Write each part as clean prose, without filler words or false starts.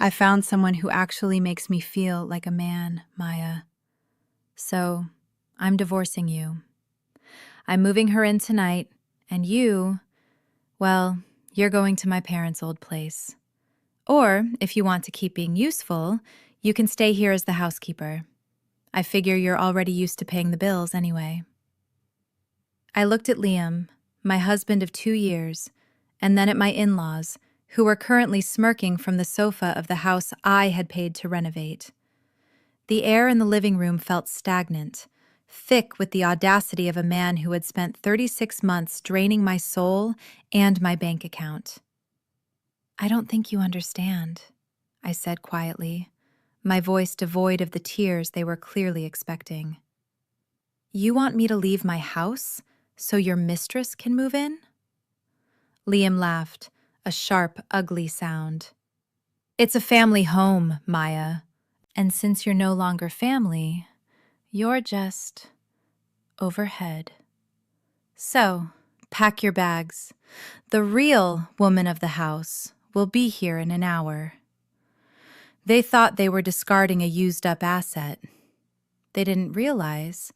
I found someone who actually makes me feel like a man, Maya. So, I'm divorcing you. I'm moving her in tonight, and well, you're going to my parents' old place. Or, if you want to keep being useful, you can stay here as the housekeeper. I figure you're already used to paying the bills anyway. I looked at Liam, my husband of 2 years, and then at my in-laws, who were currently smirking from the sofa of the house I had paid to renovate. The air in the living room felt stagnant, thick with the audacity of a man who had spent 36 months draining my soul and my bank account. "I don't think you understand," I said quietly, my voice devoid of the tears they were clearly expecting. "You want me to leave my house so your mistress can move in?" Liam laughed, a sharp, ugly sound. "It's a family home, Maya. And since you're no longer family, you're just overhead. So, pack your bags. The real woman of the house will be here in an hour." They thought they were discarding a used-up asset. They didn't realize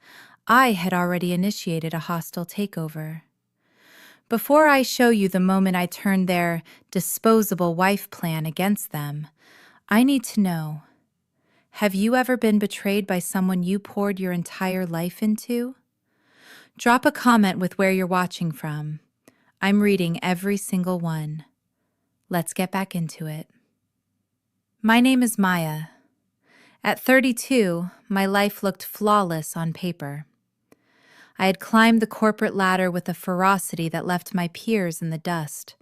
I had already initiated a hostile takeover. Before I show you the moment I turned their disposable wife plan against them, I need to know, have you ever been betrayed by someone you poured your entire life into? Drop a comment with where you're watching from. I'm reading every single one. Let's get back into it. My name is Maya. At 32, my life looked flawless on paper. I had climbed the corporate ladder with a ferocity that left my peers in the dust,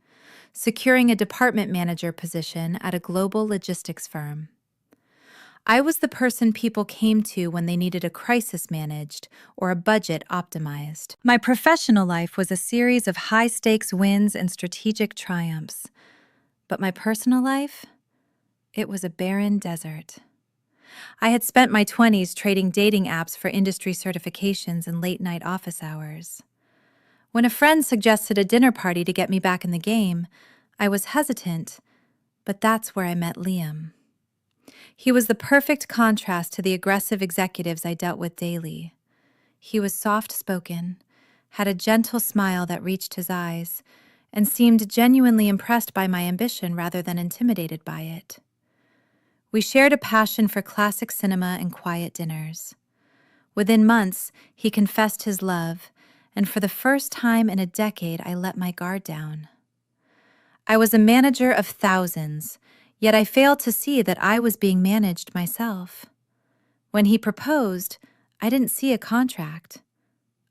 securing a department manager position at a global logistics firm. I was the person people came to when they needed a crisis managed or a budget optimized. My professional life was a series of high-stakes wins and strategic triumphs. But my personal life? It was a barren desert. I had spent my 20s trading dating apps for industry certifications and late-night office hours. When a friend suggested a dinner party to get me back in the game, I was hesitant, but that's where I met Liam. He was the perfect contrast to the aggressive executives I dealt with daily. He was soft-spoken, had a gentle smile that reached his eyes, and seemed genuinely impressed by my ambition rather than intimidated by it. We shared a passion for classic cinema and quiet dinners. Within months, he confessed his love, and for the first time in a decade, I let my guard down. I was a manager of thousands, yet I failed to see that I was being managed myself. When he proposed, I didn't see a contract.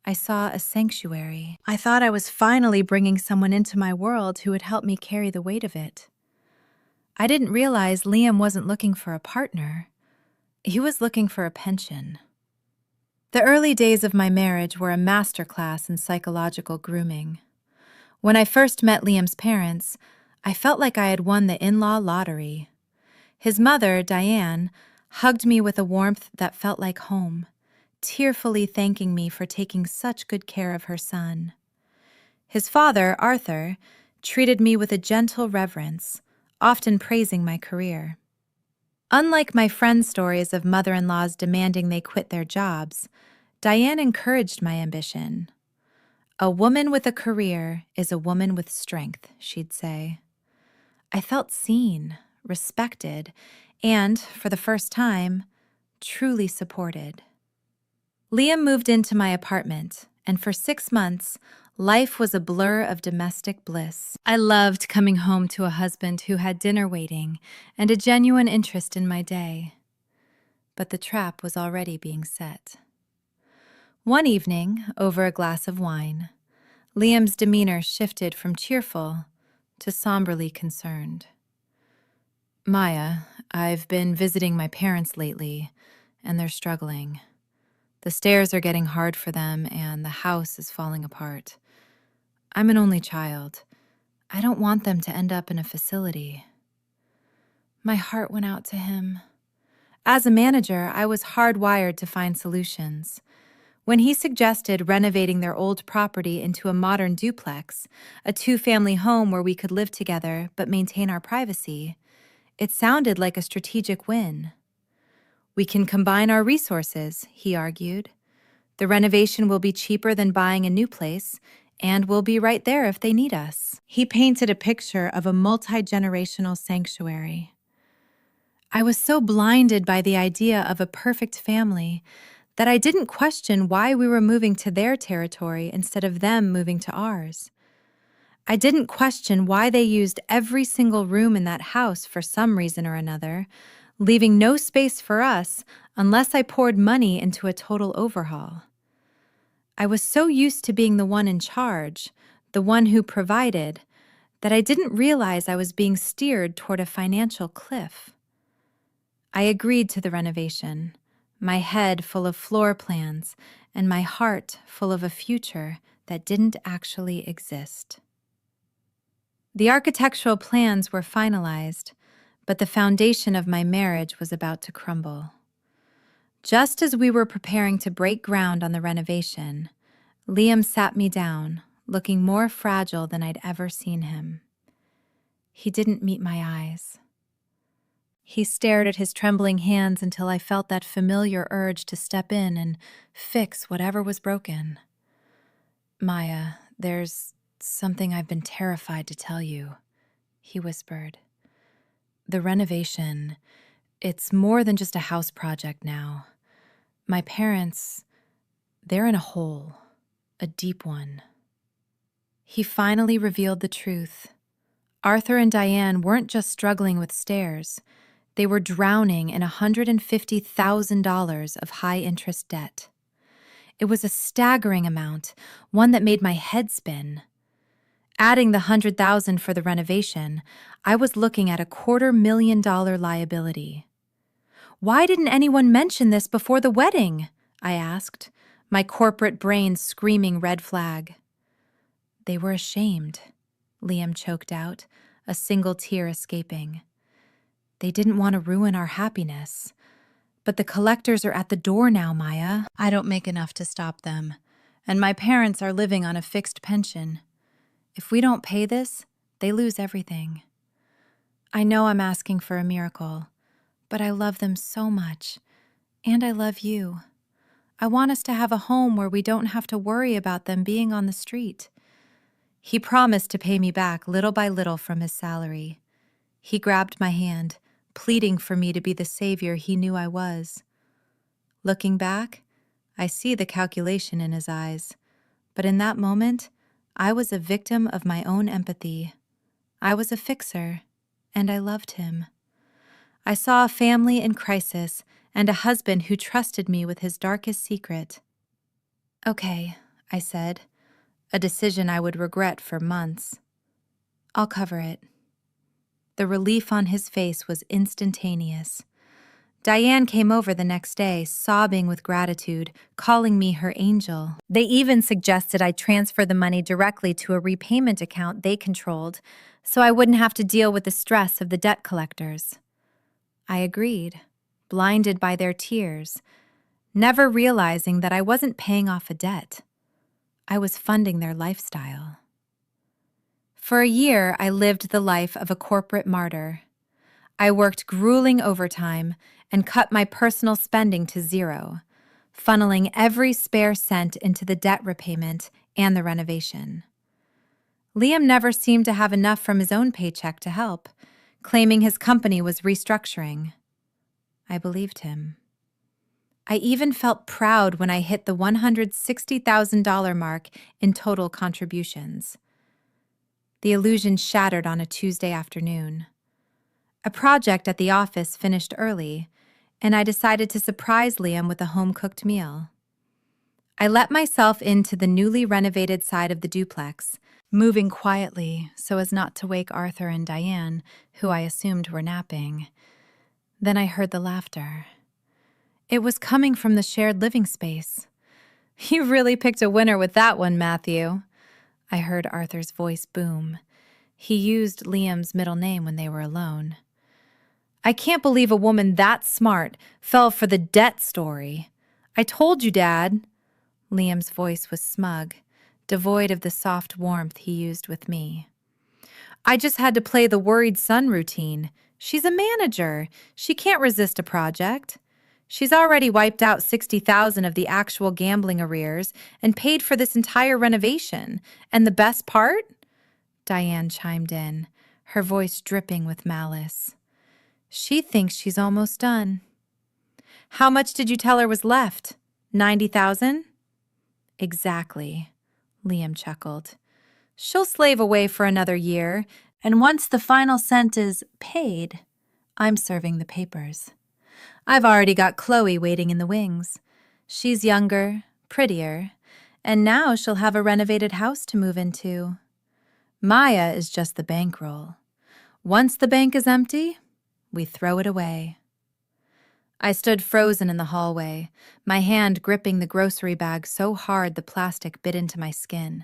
I saw a sanctuary. I thought I was finally bringing someone into my world who would help me carry the weight of it. I didn't realize Liam wasn't looking for a partner. He was looking for a pension. The early days of my marriage were a masterclass in psychological grooming. When I first met Liam's parents, I felt like I had won the in-law lottery. His mother, Diane, hugged me with a warmth that felt like home, tearfully thanking me for taking such good care of her son. His father, Arthur, treated me with a gentle reverence, often praising my career. Unlike my friends' stories of mother-in-laws demanding they quit their jobs, Diane encouraged my ambition. "A woman with a career is a woman with strength," she'd say. I felt seen, respected, and, for the first time, truly supported. Liam moved into my apartment, and for 6 months, life was a blur of domestic bliss. I loved coming home to a husband who had dinner waiting and a genuine interest in my day. But the trap was already being set. One evening, over a glass of wine, Liam's demeanor shifted from cheerful to somberly concerned. "Maya, I've been visiting my parents lately, and they're struggling. The stairs are getting hard for them, and the house is falling apart. I'm an only child. I don't want them to end up in a facility." My heart went out to him. As a manager, I was hardwired to find solutions. When he suggested renovating their old property into a modern duplex, a 2-family home where we could live together but maintain our privacy, It sounded like a strategic win. "We can combine our resources," he argued. "The renovation will be cheaper than buying a new place, and we'll be right there if they need us." He painted a picture of a multi-generational sanctuary. I was so blinded by the idea of a perfect family that I didn't question why we were moving to their territory instead of them moving to ours. I didn't question why they used every single room in that house for some reason or another, leaving no space for us unless I poured money into a total overhaul. I was so used to being the one in charge, the one who provided, that I didn't realize I was being steered toward a financial cliff. I agreed to the renovation, my head full of floor plans and my heart full of a future that didn't actually exist. The architectural plans were finalized, but the foundation of my marriage was about to crumble. Just as we were preparing to break ground on the renovation, Liam sat me down, looking more fragile than I'd ever seen him. He didn't meet my eyes. He stared at his trembling hands until I felt that familiar urge to step in and fix whatever was broken. "Maya, there's something I've been terrified to tell you," he whispered. "The renovation, it's more than just a house project now. My parents, they're in a hole, a deep one." He finally revealed the truth. Arthur and Diane weren't just struggling with stairs. They were drowning in $150,000 of high-interest debt. It was a staggering amount, one that made my head spin. Adding the $100,000 for the renovation, I was looking at a $250,000 liability. "Why didn't anyone mention this before the wedding?" I asked, my corporate brain screaming red flag. "They were ashamed," Liam choked out, a single tear escaping. "They didn't want to ruin our happiness. But the collectors are at the door now, Maya. I don't make enough to stop them, and my parents are living on a fixed pension. If we don't pay this, they lose everything. I know I'm asking for a miracle, but I love them so much, and I love you. I want us to have a home where we don't have to worry about them being on the street." He promised to pay me back little by little from his salary. He grabbed my hand, pleading for me to be the savior he knew I was. Looking back, I see the calculation in his eyes, but in that moment, I was a victim of my own empathy. I was a fixer, and I loved him. I saw a family in crisis and a husband who trusted me with his darkest secret. "Okay," I said, a decision I would regret for months. "I'll cover it." The relief on his face was instantaneous. Diane came over the next day, sobbing with gratitude, calling me her angel. They even suggested I transfer the money directly to a repayment account they controlled, so I wouldn't have to deal with the stress of the debt collectors. I agreed, blinded by their tears, never realizing that I wasn't paying off a debt. I was funding their lifestyle. For a year, I lived the life of a corporate martyr. I worked grueling overtime and cut my personal spending to zero, funneling every spare cent into the debt repayment and the renovation. Liam never seemed to have enough from his own paycheck to help, claiming his company was restructuring. I believed him. I even felt proud when I hit the $160,000 mark in total contributions. The illusion shattered on a Tuesday afternoon. A project at the office finished early, and I decided to surprise Liam with a home-cooked meal. I let myself into the newly renovated side of the duplex, moving quietly so as not to wake Arthur and Diane, who I assumed were napping. Then I heard the laughter. It was coming from the shared living space. "You really picked a winner with that one, Matthew," I heard Arthur's voice boom. He used Liam's middle name when they were alone. "I can't believe a woman that smart fell for the debt story. I told you, Dad." Liam's voice was smug, devoid of the soft warmth he used with me. "I just had to play the worried son routine. She's a manager. She can't resist a project. She's already wiped out 60,000 of the actual gambling arrears and paid for this entire renovation. And the best part? Diane chimed in, her voice dripping with malice. She thinks she's almost done. How much did you tell her was left? 90,000? Exactly, Liam chuckled. She'll slave away for another year, and once the final cent is paid, I'm serving the papers. I've already got Chloe waiting in the wings. She's younger, prettier, and now she'll have a renovated house to move into. Maya is just the bankroll. Once the bank is empty, we throw it away. I stood frozen in the hallway, my hand gripping the grocery bag so hard the plastic bit into my skin.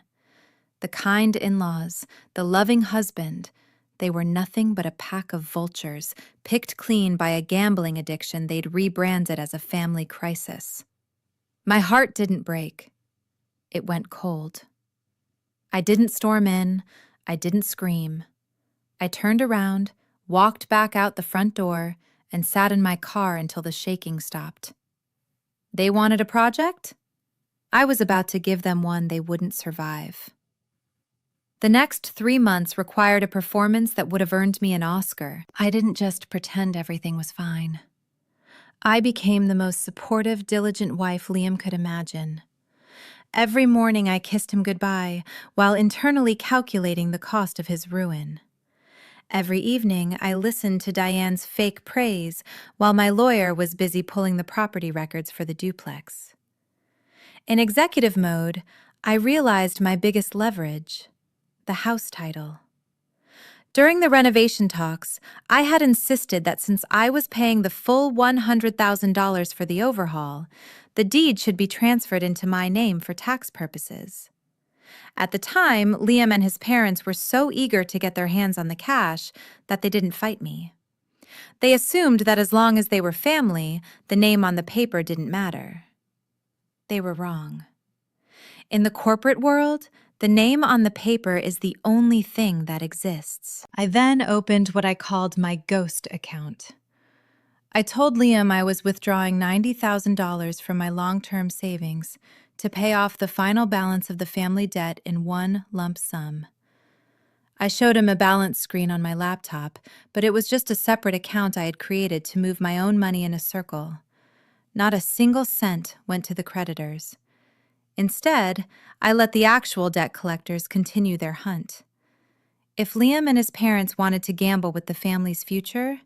The kind in-laws, the loving husband, they were nothing but a pack of vultures, picked clean by a gambling addiction they'd rebranded as a family crisis. My heart didn't break. It went cold. I didn't storm in. I didn't scream. I turned around, walked back out the front door, and sat in my car until the shaking stopped. They wanted a project? I was about to give them one they wouldn't survive. The next 3 months required a performance that would have earned me an Oscar. I didn't just pretend everything was fine. I became the most supportive, diligent wife Liam could imagine. Every morning I kissed him goodbye, while internally calculating the cost of his ruin. Every evening I listened to Diane's fake praise, while my lawyer was busy pulling the property records for the duplex. In executive mode, I realized my biggest leverage: the house title. During the renovation talks, I had insisted that since I was paying the full $100,000 for the overhaul, the deed should be transferred into my name for tax purposes. At the time, Liam and his parents were so eager to get their hands on the cash that they didn't fight me. They assumed that as long as they were family, the name on the paper didn't matter. They were wrong. In the corporate world, the name on the paper is the only thing that exists. I then opened what I called my ghost account. I told Liam I was withdrawing $90,000 from my long-term savings to pay off the final balance of the family debt in one lump sum. I showed him a balance screen on my laptop, but it was just a separate account I had created to move my own money in a circle. Not a single cent went to the creditors. Instead, I let the actual debt collectors continue their hunt. If Liam and his parents wanted to gamble with the family's future,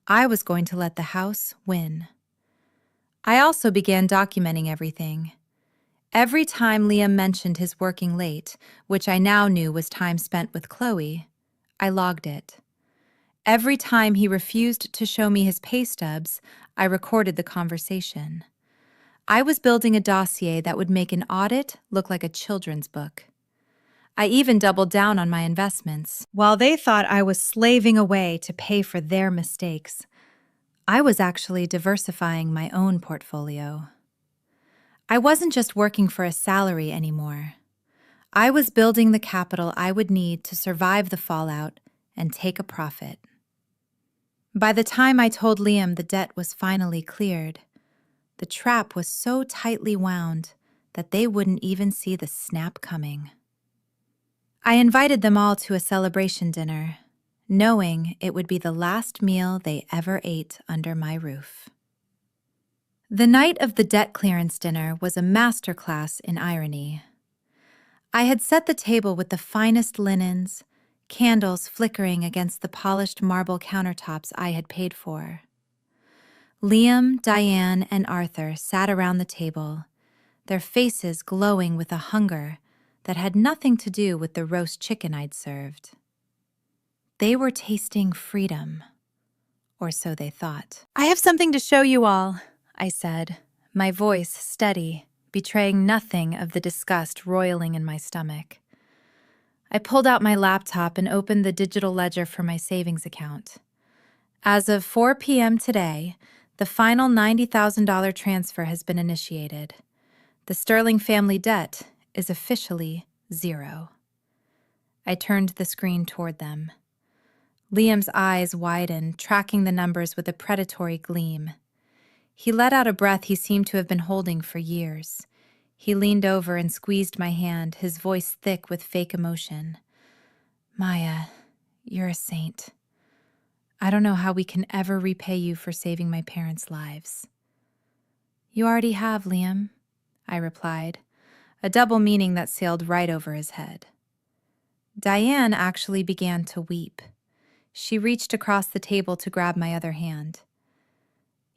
I was going to let the house win. I also began documenting everything. Every time Liam mentioned his working late, which I now knew was time spent with Chloe, I logged it. Every time he refused to show me his pay stubs, I recorded the conversation. I was building a dossier that would make an audit look like a children's book. I even doubled down on my investments. While they thought I was slaving away to pay for their mistakes, I was actually diversifying my own portfolio. I wasn't just working for a salary anymore. I was building the capital I would need to survive the fallout and take a profit. By the time I told Liam the debt was finally cleared, the trap was so tightly wound that they wouldn't even see the snap coming. I invited them all to a celebration dinner, knowing it would be the last meal they ever ate under my roof. The night of the debt clearance dinner was a masterclass in irony. I had set the table with the finest linens, candles flickering against the polished marble countertops I had paid for. Liam, Diane, and Arthur sat around the table, their faces glowing with a hunger that had nothing to do with the roast chicken I'd served. They were tasting freedom, or so they thought. "I have something to show you all," I said, my voice steady, betraying nothing of the disgust roiling in my stomach. I pulled out my laptop and opened the digital ledger for my savings account. As of 4 p.m. today, the final $90,000 transfer has been initiated. The Sterling family debt is officially 0. I turned the screen toward them. Liam's eyes widened, tracking the numbers with a predatory gleam. He let out a breath he seemed to have been holding for years. He leaned over and squeezed my hand, his voice thick with fake emotion. Maya, you're a saint. I don't know how we can ever repay you for saving my parents' lives. You already have, Liam, I replied, a double meaning that sailed right over his head. Diane actually began to weep. She reached across the table to grab my other hand.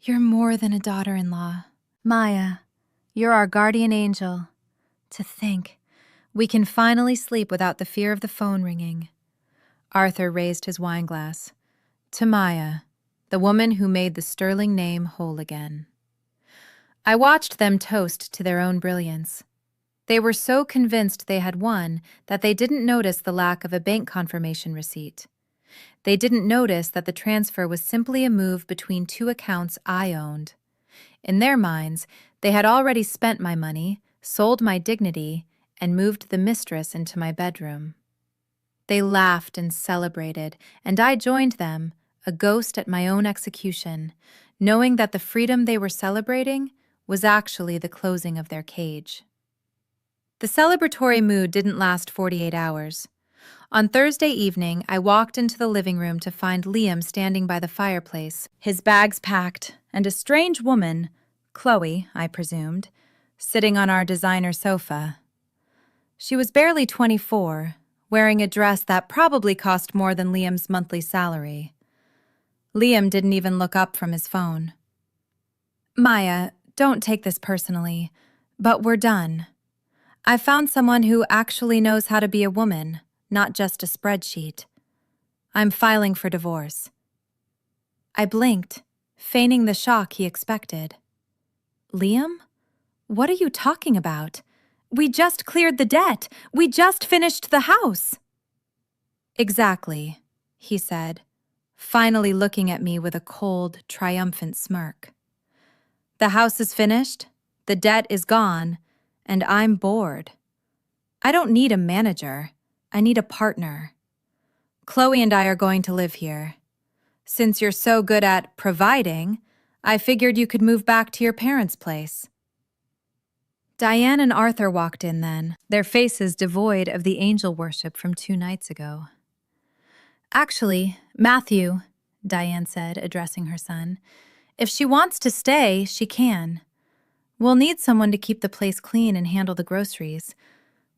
You're more than a daughter-in-law. Maya, you're our guardian angel. To think, we can finally sleep without the fear of the phone ringing. Arthur raised his wineglass. To Maya, the woman who made the sterling name whole again. I watched them toast to their own brilliance. They were so convinced they had won that they didn't notice the lack of a bank confirmation receipt. They didn't notice that the transfer was simply a move between two accounts I owned. In their minds, they had already spent my money, sold my dignity, and moved the mistress into my bedroom. They laughed and celebrated, and I joined them, a ghost at my own execution, knowing that the freedom they were celebrating was actually the closing of their cage. The celebratory mood didn't last 48 hours. On Thursday evening, I walked into the living room to find Liam standing by the fireplace, his bags packed, and a strange woman, Chloe, I presumed, sitting on our designer sofa. She was barely 24, wearing a dress that probably cost more than Liam's monthly salary. Liam didn't even look up from his phone. Maya, don't take this personally, but we're done. I found someone who actually knows how to be a woman, not just a spreadsheet. I'm filing for divorce. I blinked, feigning the shock he expected. Liam? What are you talking about? We just cleared the debt. We just finished the house. Exactly, he said, finally looking at me with a cold, triumphant smirk. The house is finished, the debt is gone, and I'm bored. I don't need a manager. I need a partner. Chloe and I are going to live here. Since you're so good at providing, I figured you could move back to your parents' place. Diane and Arthur walked in then, their faces devoid of the angel worship from 2 nights ago. Actually, Matthew, Diane said, addressing her son, if she wants to stay, she can. We'll need someone to keep the place clean and handle the groceries.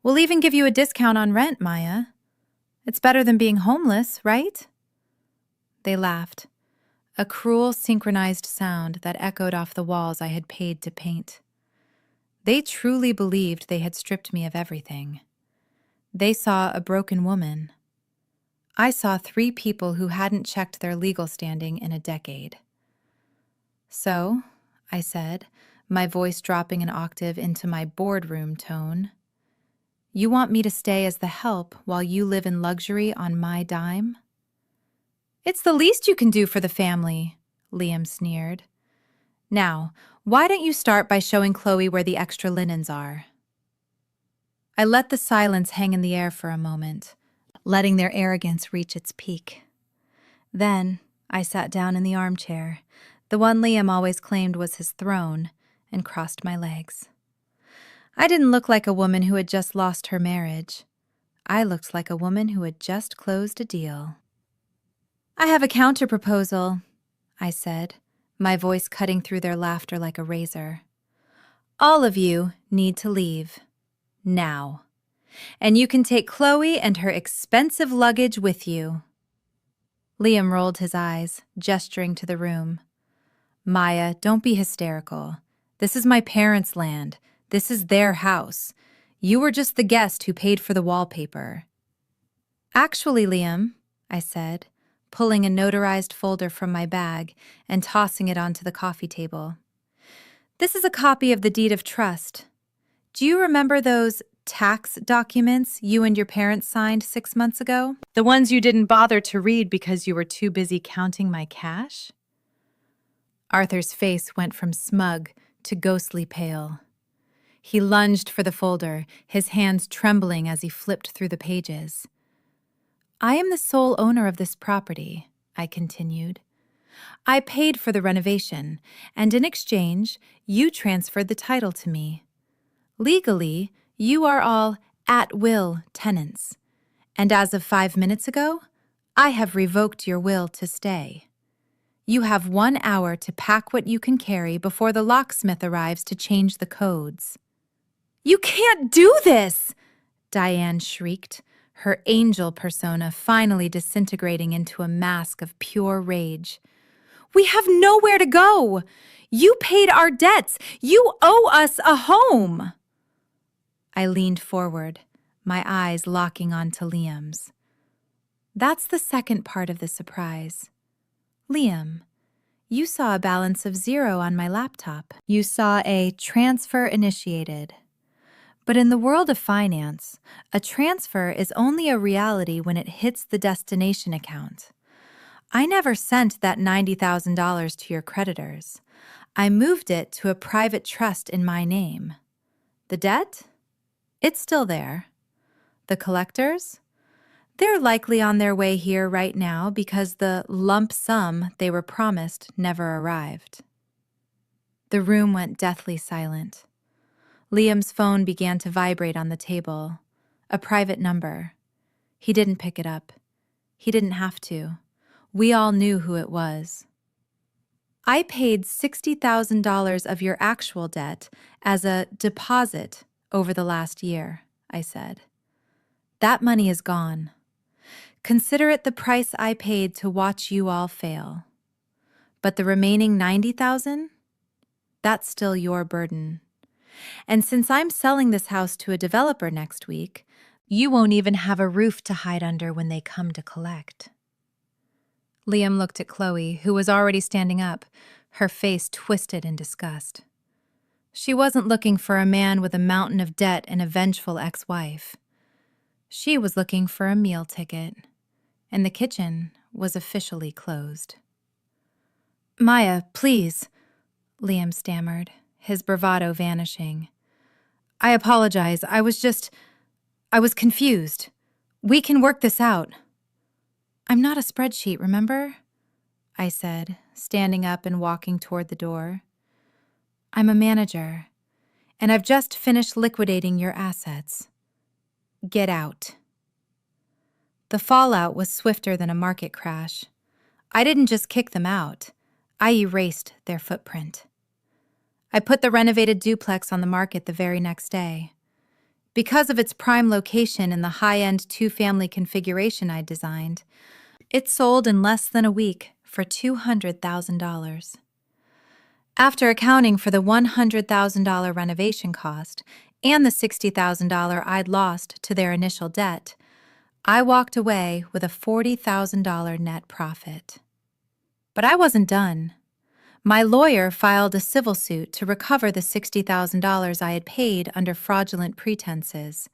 We'll even give you a discount on rent, Maya. It's better than being homeless, right? They laughed, a cruel, synchronized sound that echoed off the walls I had paid to paint. They truly believed they had stripped me of everything. They saw a broken woman. I saw 3 people who hadn't checked their legal standing in a decade. So, I said, my voice dropping an octave into my boardroom tone, you want me to stay as the help while you live in luxury on my dime? It's the least you can do for the family, Liam sneered. Now, why don't you start by showing Chloe where the extra linens are? I let the silence hang in the air for a moment, letting their arrogance reach its peak. Then, I sat down in the armchair, the one Liam always claimed was his throne, and crossed my legs. I didn't look like a woman who had just lost her marriage. I looked like a woman who had just closed a deal. I have a counter-proposal, I said, my voice cutting through their laughter like a razor. All of you need to leave. Now. And you can take Chloe and her expensive luggage with you. Liam rolled his eyes, gesturing to the room. Maya, don't be hysterical. This is my parents' land. This is their house. You were just the guest who paid for the wallpaper. Actually, Liam, I said, pulling a notarized folder from my bag and tossing it onto the coffee table. This is a copy of the deed of trust. Do you remember those tax documents you and your parents signed 6 months ago? The ones you didn't bother to read because you were too busy counting my cash? Arthur's face went from smug to ghostly pale. He lunged for the folder, his hands trembling as he flipped through the pages. I am the sole owner of this property, I continued. I paid for the renovation, and in exchange, you transferred the title to me. Legally, you are all at-will tenants, and as of 5 minutes ago, I have revoked your will to stay. You have 1 hour to pack what you can carry before the locksmith arrives to change the codes. You can't do this! Diane shrieked, her angel persona finally disintegrating into a mask of pure rage. We have nowhere to go! You paid our debts! You owe us a home! I leaned forward, my eyes locking onto Liam's. That's the second part of the surprise. Liam, you saw a balance of 0 on my laptop. You saw a transfer initiated. But in the world of finance, a transfer is only a reality when it hits the destination account. I never sent that $90,000 to your creditors. I moved it to a private trust in my name. The debt? It's still there. The collectors? They're likely on their way here right now because the lump sum they were promised never arrived. The room went deathly silent. Liam's phone began to vibrate on the table. A private number. He didn't pick it up. He didn't have to. We all knew who it was. I paid $60,000 of your actual debt as a deposit over the last year, I said. That money is gone. Consider it the price I paid to watch you all fail. But the remaining $90,000? That's still your burden. And since I'm selling this house to a developer next week, you won't even have a roof to hide under when they come to collect. Liam looked at Chloe, who was already standing up, her face twisted in disgust. She wasn't looking for a man with a mountain of debt and a vengeful ex-wife. She was looking for a meal ticket, and the kitchen was officially closed. Maya, please, Liam stammered, his bravado vanishing. I apologize. I was confused. We can work this out. I'm not a spreadsheet, remember? I said, standing up and walking toward the door. I'm a manager, and I've just finished liquidating your assets. Get out. The fallout was swifter than a market crash. I didn't just kick them out. I erased their footprint. I put the renovated duplex on the market the very next day. Because of its prime location and the high-end 2-family configuration I designed, it sold in less than a week for $200,000. After accounting for the $100,000 renovation cost and the $60,000 I'd lost to their initial debt, I walked away with a $40,000 net profit. But I wasn't done. My lawyer filed a civil suit to recover the $60,000 I had paid under fraudulent pretenses.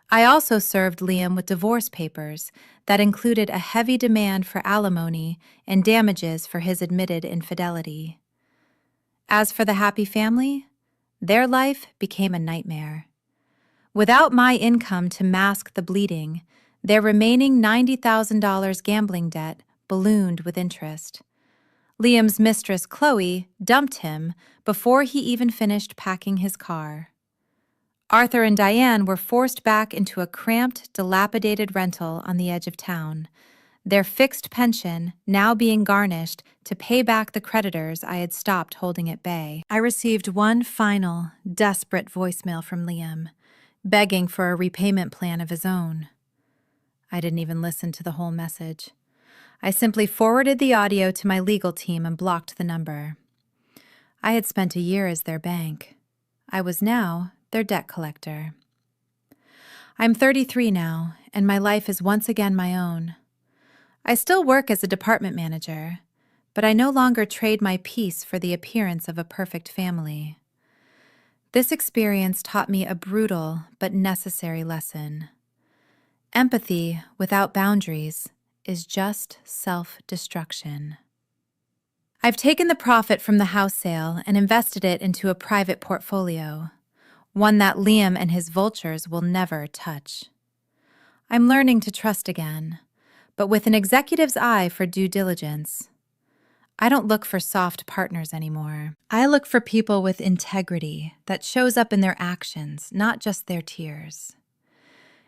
I also served Liam with divorce papers that included a heavy demand for alimony and damages for his admitted infidelity. As for the happy family, their life became a nightmare. Without my income to mask the bleeding, their remaining $90,000 gambling debt ballooned with interest. Liam's mistress, Chloe, dumped him before he even finished packing his car. Arthur and Diane were forced back into a cramped, dilapidated rental on the edge of town, their fixed pension now being garnished to pay back the creditors I had stopped holding at bay. I received one final, desperate voicemail from Liam, begging for a repayment plan of his own. I didn't even listen to the whole message. I simply forwarded the audio to my legal team and blocked the number. I had spent a year as their bank. I was now their debt collector. I'm 33 now, and my life is once again my own. I still work as a department manager, but I no longer trade my peace for the appearance of a perfect family. This experience taught me a brutal but necessary lesson. Empathy without boundaries is just self-destruction. I've taken the profit from the house sale and invested it into a private portfolio, one that Liam and his vultures will never touch. I'm learning to trust again, but with an executive's eye for due diligence. I don't look for soft partners anymore. I look for people with integrity that shows up in their actions, not just their tears.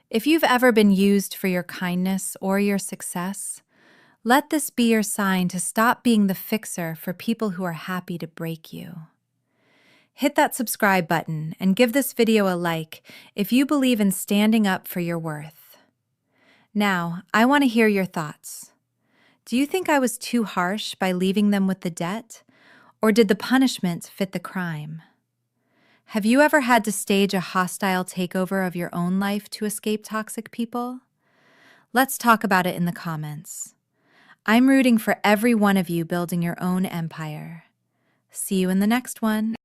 If you've ever been used for your kindness or your success, let this be your sign to stop being the fixer for people who are happy to break you. Hit that subscribe button and give this video a like if you believe in standing up for your worth. Now, I want to hear your thoughts. Do you think I was too harsh by leaving them with the debt, or did the punishment fit the crime? Have you ever had to stage a hostile takeover of your own life to escape toxic people? Let's talk about it in the comments. I'm rooting for every one of you building your own empire. See you in the next one.